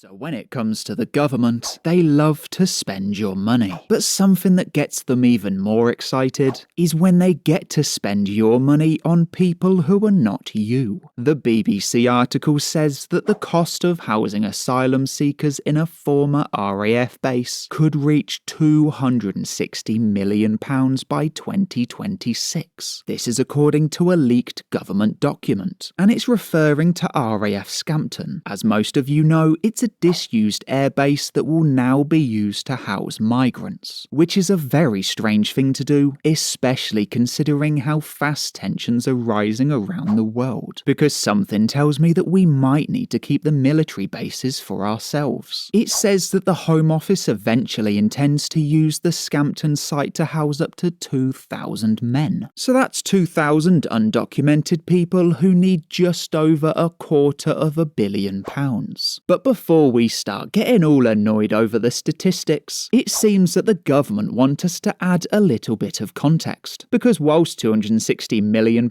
So when it comes to the government, they love to spend your money. But something that gets them even more excited is when they get to spend your money on people who are not you. The BBC article says that the cost of housing asylum seekers in a former RAF base could reach £260 million by 2026. This is according to a leaked government document, and it's referring to RAF Scampton. As most of you know, it's a disused airbase that will now be used to house migrants, which is a very strange thing to do, especially considering how fast tensions are rising around the world, because something tells me that we might need to keep the military bases for ourselves. It says that the Home Office eventually intends to use the Scampton site to house up to 2,000 men. So that's 2,000 undocumented people who need just over £250 million. But before we start getting all annoyed over the statistics, it seems that the government want us to add a little bit of context, because whilst £260 million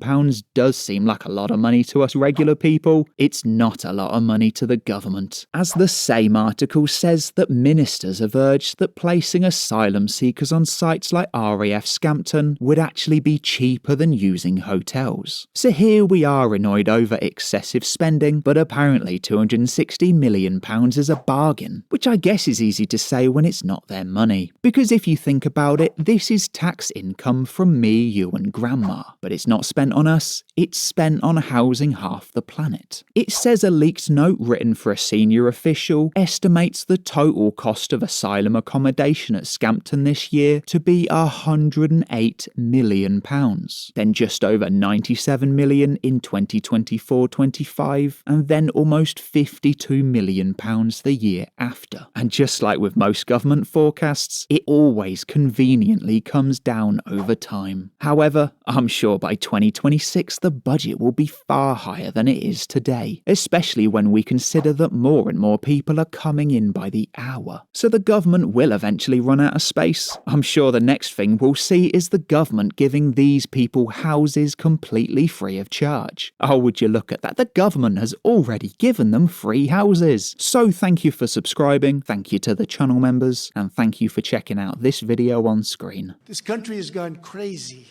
does seem like a lot of money to us regular people, it's not a lot of money to the government, as the same article says that ministers have urged that placing asylum seekers on sites like RAF Scampton would actually be cheaper than using hotels. So here we are annoyed over excessive spending, but apparently £260 million is a bargain, which I guess is easy to say when it's not their money. Because if you think about it, this is tax income from me, you and grandma. But it's not spent on us, it's spent on housing half the planet. It says a leaked note written for a senior official estimates the total cost of asylum accommodation at Scampton this year to be £108 million. Then just over £97 million in 2024-25, and then almost £52 million the year after. And just like with most government forecasts, it always conveniently comes down over time. However, I'm sure by 2026 the budget will be far higher than it is today, especially when we consider that more and more people are coming in by the hour. So the government will eventually run out of space. I'm sure the next thing we'll see is the government giving these people houses completely free of charge. Oh, would you look at that? The government has already given them free houses. So thank you for subscribing, thank you to the channel members, and thank you for checking out this video on screen. This country has gone crazy.